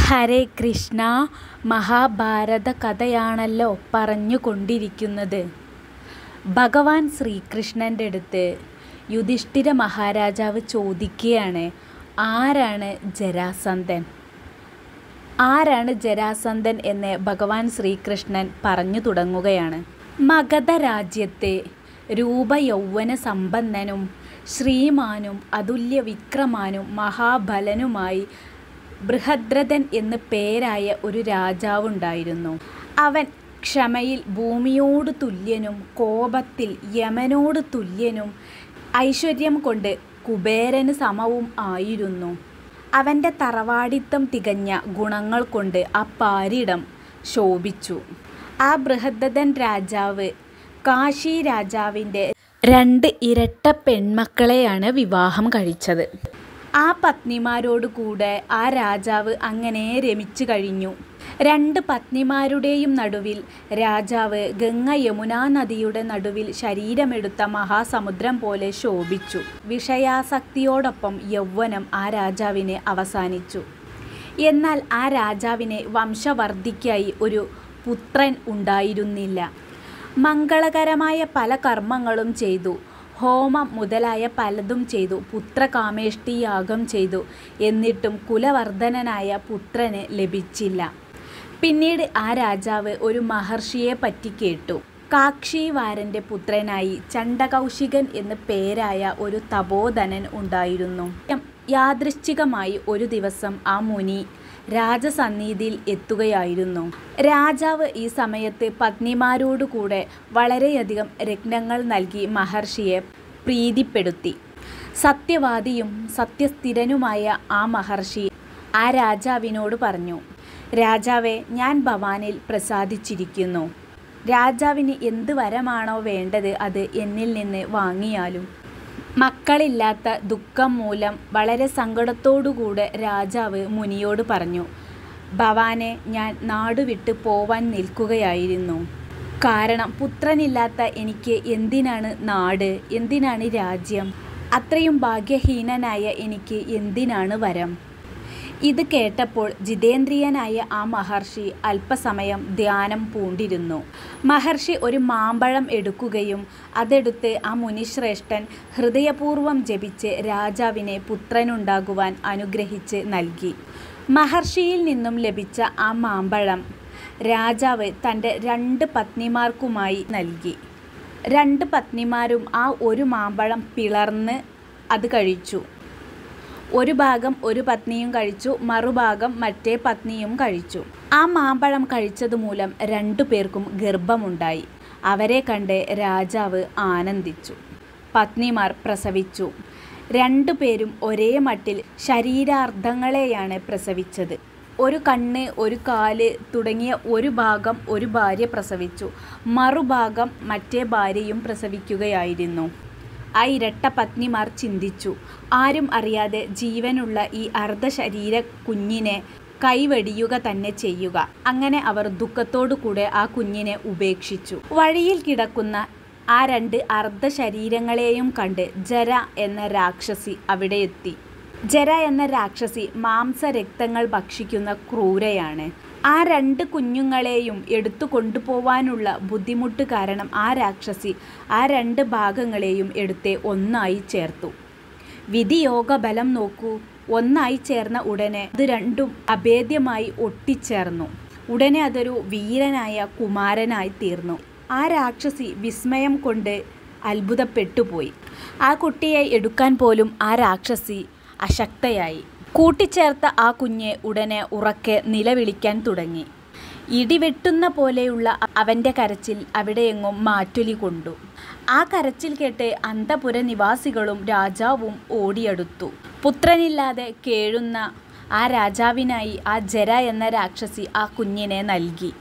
ഹരേ കൃഷ്ണ. മഹാഭാരത കഥയാണല്ലോ പറഞ്ഞുകൊണ്ടിരിക്കുന്നത്. ഭഗവാൻ ശ്രീകൃഷ്ണൻ്റെ അടുത്ത് യുധിഷ്ഠിര മഹാരാജാവ് ചോദിക്കുകയാണ്, ആരാണ് ജരാസന്ധൻ? ആരാണ് ജരാസന്ധൻ എന്ന് ഭഗവാൻ ശ്രീകൃഷ്ണൻ പറഞ്ഞു തുടങ്ങുകയാണ്. മഗധ രാജ്യത്തെ രൂപയൗവന സമ്പന്നനും ശ്രീമാനും അതുല്യ വിക്രമാനും മഹാബലനുമായി ബൃഹദ്രഥൻ എന്ന് പേരായ ഒരു രാജാവുണ്ടായിരുന്നു. അവൻ ക്ഷമയിൽ ഭൂമിയോട് തുല്യനും കോപത്തിൽ യമനോട് തുല്യനും ഐശ്വര്യം കൊണ്ട് കുബേരന് സമവും ആയിരുന്നു. അവൻ്റെ തറവാടിത്തം തികഞ്ഞ ഗുണങ്ങൾ കൊണ്ട് ആ പാരിടം ശോഭിച്ചു. ആ ബൃഹദ്രഥൻ രാജാവ് കാശി രാജാവിൻ്റെ 2 ഇരട്ട പെൺമക്കളെയാണ് വിവാഹം കഴിച്ചത്. ആ പത്നിമാരോട് കൂടെ ആ രാജാവ് അങ്ങനെ രമിച്ചു കഴിഞ്ഞു. 2 പത്നിമാരുടെയും നടുവിൽ രാജാവ് ഗംഗ യമുനാ നദിയുടെ നടുവിൽ ശരീരമെടുത്ത മഹാസമുദ്രം പോലെ ശോഭിച്ചു. വിഷയാസക്തിയോടൊപ്പം യൗവനം ആ രാജാവിന് അവസാനിച്ചു. എന്നാൽ ആ രാജാവിന് വംശവർദ്ധിക്കായി ഒരു പുത്രൻ ഉണ്ടായിരുന്നില്ല. മംഗളകരമായ പല കർമ്മങ്ങളും ചെയ്തു, ഹോമം മുതലായ പലതും ചെയ്തു, പുത്രകാമേഷ്ടിയാഗം ചെയ്തു. എന്നിട്ടും കുലവർദ്ധനനായ പുത്രന് ലഭിച്ചില്ല. പിന്നീട് ആ രാജാവ് ഒരു മഹർഷിയെ പറ്റി കേട്ടു. കാക്ഷിവാരൻ്റെ പുത്രനായി ചണ്ഡകൗശികൻ എന്ന് പേരായ ഒരു തപോധനൻ ഉണ്ടായിരുന്നു. യാദൃശ്ചികമായി ഒരു ദിവസം ആ മുനി രാജസന്നിധിയിൽ എത്തുകയായിരുന്നു. രാജാവ് ഈ സമയത്ത് പത്നിമാരോടുകൂടെ വളരെയധികം രത്നങ്ങൾ നൽകി മഹർഷിയെ പ്രീതിപ്പെടുത്തി. സത്യവാദിയും സത്യസ്ഥിരനുമായ ആ മഹർഷി ആ രാജാവിനോട് പറഞ്ഞു, രാജാവേ, ഞാൻ ഭവാനിൽ പ്രസാദിച്ചിരിക്കുന്നു. രാജാവിന് എന്ത് വരമാണോ വേണ്ടത് അത് എന്നിൽ നിന്ന് വാങ്ങിയാലും. മക്കളില്ലാത്ത ദുഃഖം മൂലം വളരെ സങ്കടത്തോടുകൂടെ രാജാവ് മുനിയോട് പറഞ്ഞു, ഭവാനെ, ഞാൻ നാടുവിട്ട് പോവാൻ നിൽക്കുകയായിരുന്നു. കാരണം പുത്രനില്ലാത്ത എനിക്ക് എന്തിനാണ് നാട്, എന്തിനാണ് രാജ്യം? അത്രയും ഭാഗ്യഹീനനായ എനിക്ക് എന്തിനാണ് വരം? ഇത് കേട്ടപ്പോൾ ജിതേന്ദ്രിയനായ ആ മഹർഷി അല്പസമയം ധ്യാനം പൂണ്ടിരുന്നു. മഹർഷി ഒരു മാമ്പഴം എടുക്കുകയും അതെടുത്ത് ആ മുനിശ്രേഷ്ഠൻ ഹൃദയപൂർവ്വം ജപിച്ച് രാജാവിനെ പുത്രനുണ്ടാകുവാൻ അനുഗ്രഹിച്ച് നൽകി. മഹർഷിയിൽ നിന്നും ലഭിച്ച ആ മാമ്പഴം രാജാവ് തൻ്റെ 2 പത്നിമാർക്കുമായി നൽകി. 2 പത്നിമാരും ആ ഒരു മാമ്പഴം പിളർന്ന് അത് കഴിച്ചു. ഒരു ഭാഗം ഒരു പത്നിയും കഴിച്ചു, മറുഭാഗം മറ്റേ പത്നിയും കഴിച്ചു. ആ മാമ്പഴം കഴിച്ചതുമൂലം 2 പേർക്കും ഗർഭമുണ്ടായി. അവരെ കണ്ട് രാജാവ് ആനന്ദിച്ചു. പത്നിമാർ പ്രസവിച്ചു. 2 പേരും ഒരേ മട്ടിൽ ശരീരാർദ്ധങ്ങളെയാണ് പ്രസവിച്ചത്. ഒരു കണ്ണ്, ഒരു കാല് തുടങ്ങിയ ഒരു ഭാഗം ഒരു ഭാര്യ പ്രസവിച്ചു, മറുഭാഗം മറ്റേ ഭാര്യയും പ്രസവിക്കുകയായിരുന്നു. ആ ഇരട്ട പത്നിമാർ ചിന്തിച്ചു, ആരും അറിയാതെ ജീവനുള്ള ഈ അർദ്ധശരീര കുഞ്ഞിനെ കൈവെടിയുക തന്നെ ചെയ്യുക. അങ്ങനെ അവർ ദുഃഖത്തോടു കൂടെ ആ കുഞ്ഞിനെ ഉപേക്ഷിച്ചു. വഴിയിൽ കിടക്കുന്ന ആ 2 അർദ്ധശരീരങ്ങളെയും കണ്ട് ജര എന്ന രാക്ഷസി അവിടെ എത്തി. ജര എന്ന രാക്ഷസി മാംസരക്തങ്ങൾ ഭക്ഷിക്കുന്ന ക്രൂരയാണ്. ആ 2 കുഞ്ഞുങ്ങളെയും എടുത്തു കൊണ്ടുപോവാനുള്ള ബുദ്ധിമുട്ട് കാരണം ആ രാക്ഷസി ആ 2 ഭാഗങ്ങളെയും എടുത്ത് ഒന്നായി ചേർത്തു. വിധിയോഗ ബലം നോക്കൂ, ഒന്നായി ചേർന്ന ഉടനെ അത് 2ഉം അഭേദ്യമായി ഒട്ടിച്ചേർന്നു. ഉടനെ അതൊരു വീരനായ കുമാരനായി തീർന്നു. ആ രാക്ഷസി വിസ്മയം കൊണ്ട് അത്ഭുതപ്പെട്ടുപോയി. ആ കുട്ടിയെ എടുക്കാൻ പോലും ആ രാക്ഷസി അശക്തയായി. കൂട്ടിച്ചേർത്ത ആ കുഞ്ഞ് ഉടനെ ഉറക്കെ നിലവിളിക്കാൻ തുടങ്ങി. ഇടിവെട്ടുന്ന പോലെയുള്ള അവൻ്റെ കരച്ചിൽ അവിടെയെങ്ങും മാറ്റൊലി കൊണ്ടു. ആ കരച്ചിൽ കേട്ട് അന്തപുര നിവാസികളും രാജാവും ഓടിയടുത്തു. പുത്രനില്ലാതെ കേഴുന്ന ആ രാജാവിനായി ആ ജര എന്ന രാക്ഷസി ആ കുഞ്ഞിനെ നൽകി.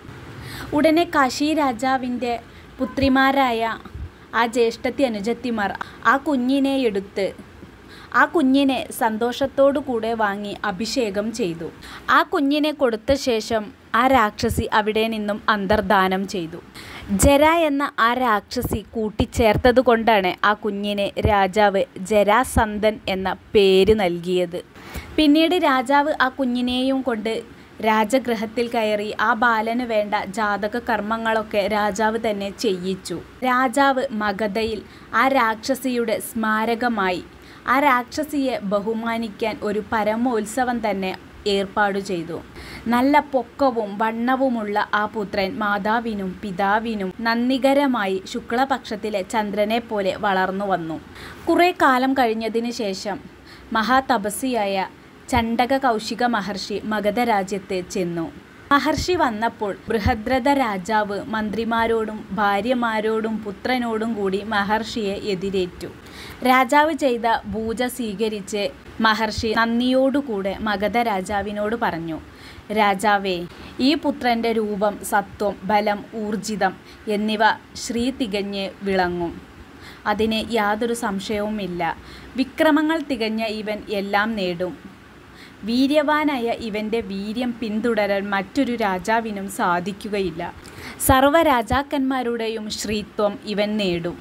ഉടനെ കാശി രാജാവിൻ്റെ പുത്രിമാരായ ആ ജ്യേഷ്ഠത്തി അനുജത്തിമാർ ആ കുഞ്ഞിനെ എടുത്ത് ആ കുഞ്ഞിനെ സന്തോഷത്തോടു കൂടെ വാങ്ങി അഭിഷേകം ചെയ്തു. ആ കുഞ്ഞിനെ കൊടുത്ത ശേഷം ആ രാക്ഷസി അവിടെ നിന്നും അന്തർധാനം ചെയ്തു. ജര എന്ന ആ രാക്ഷസി കൂട്ടിച്ചേർത്തത് കൊണ്ടാണ് ആ കുഞ്ഞിന് രാജാവ് ജരാസന്ധൻ എന്ന പേര് നൽകിയത്. പിന്നീട് രാജാവ് ആ കുഞ്ഞിനെയും കൊണ്ട് രാജഗൃഹത്തിൽ കയറി ആ ബാലന് വേണ്ട ജാതക കർമ്മങ്ങളൊക്കെ രാജാവ് തന്നെ ചെയ്യിച്ചു. രാജാവ് മഗധയിൽ ആ രാക്ഷസിയുടെ സ്മാരകമായി ആ രാക്ഷസിയെ ബഹുമാനിക്കാൻ ഒരു പരമോത്സവം തന്നെ ഏർപ്പാടു ചെയ്തു. നല്ല പൊക്കവും വണ്ണവുമുള്ള ആ പുത്രൻ മാതാവിനും പിതാവിനും നന്ദികരമായി ശുക്ലപക്ഷത്തിലെ ചന്ദ്രനെ പോലെ വളർന്നു വന്നു. കുറേ കാലം കഴിഞ്ഞതിന് ശേഷം മഹാതപസ്വിയായ ചണ്ഡക കൗശിക മഹർഷി മഗധ രാജ്യത്ത് ചെന്നു. മഹർഷി വന്നപ്പോൾ ബൃഹദ്രഥ രാജാവ് മന്ത്രിമാരോടും ഭാര്യമാരോടും പുത്രനോടും കൂടി മഹർഷിയെ എതിരേറ്റു. രാജാവ് ചെയ്ത പൂജ സ്വീകരിച്ച് മഹർഷി നന്ദിയോടുകൂടെ മഗധ രാജാവിനോട് പറഞ്ഞു, രാജാവേ, ഈ പുത്രൻ്റെ രൂപം, സത്വം, ബലം, ഊർജിതം എന്നിവ ശ്രീ തികഞ്ഞ് വിളങ്ങും. അതിന് യാതൊരു സംശയവുമില്ല. വിക്രമങ്ങൾ തികഞ്ഞ ഇവൻ എല്ലാം നേടും. വീര്യവാനായ ഇവൻ്റെ വീര്യം പിന്തുടരാൻ മറ്റൊരു രാജാവിനും സാധിക്കുകയില്ല. സർവ്വരാജാക്കന്മാരുടെയും ശ്രീത്വം ഇവൻ നേടും.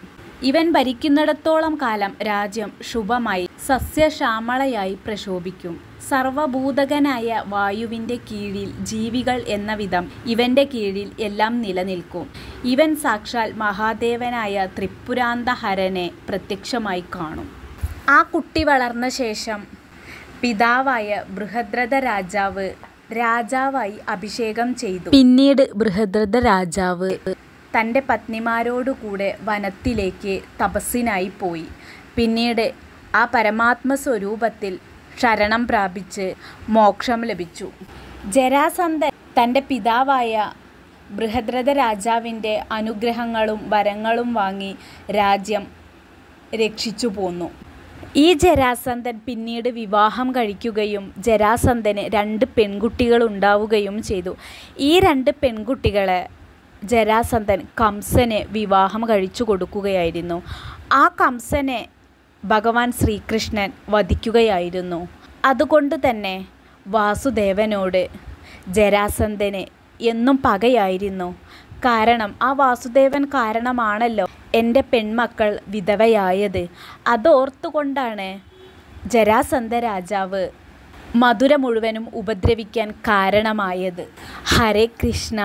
ഇവൻ ഭരിക്കുന്നിടത്തോളം കാലം രാജ്യം ശുഭമായി സസ്യശ്യാമളയായി പ്രശോഭിക്കും. സർവഭൂതകനായ വായുവിൻ്റെ കീഴിൽ ജീവികൾ എന്ന വിധം ഇവൻ്റെ കീഴിൽ എല്ലാം നിലനിൽക്കും. ഇവൻ സാക്ഷാൽ മഹാദേവനായ ത്രിപുരാന്തഹരനെ പ്രത്യക്ഷമായി കാണും. ആ കുട്ടി വളർന്ന ശേഷം പിതാവായ ബൃഹദ്രഥ രാജാവ് രാജാവായി അഭിഷേകം ചെയ്തു. പിന്നീട് ബൃഹദ്രഥ രാജാവ് തൻ്റെ പത്നിമാരോടുകൂടെ വനത്തിലേക്ക് തപസ്സിനായി പോയി. പിന്നീട് ആ പരമാത്മ സ്വരൂപത്തിൽ ശരണം പ്രാപിച്ച് മോക്ഷം ലഭിച്ചു. ജരാസന്ധൻ തൻ്റെ പിതാവായ ബൃഹദ്രഥ രാജാവിൻ്റെ അനുഗ്രഹങ്ങളും വരങ്ങളും വാങ്ങി രാജ്യം രക്ഷിച്ചു പോന്നു. ഈ ജരാസന്ധൻ പിന്നീട് വിവാഹം കഴിക്കുകയും ജരാസന്ധന് 2 പെൺകുട്ടികളുണ്ടാവുകയും ചെയ്തു. ഈ 2 പെൺകുട്ടികളെ ജരാസന്ധൻ കംസന് വിവാഹം കഴിച്ചു കൊടുക്കുകയായിരുന്നു. ആ കംസനെ ഭഗവാൻ ശ്രീകൃഷ്ണൻ വധിക്കുകയായിരുന്നു. അതുകൊണ്ട് തന്നെ വാസുദേവനോട് ജരാസന്ധന് എന്നും പകയായിരുന്നു. കാരണം ആ വാസുദേവൻ കാരണമാണല്ലോ എൻ്റെ പെൺമക്കൾ വിധവയായത്. അതോർത്തുകൊണ്ടാണ് ജരാസന്ധ രാജാവ് മധുര മുഴുവനും ഉപദ്രവിക്കാൻ കാരണമായത്. ഹരേ കൃഷ്ണ.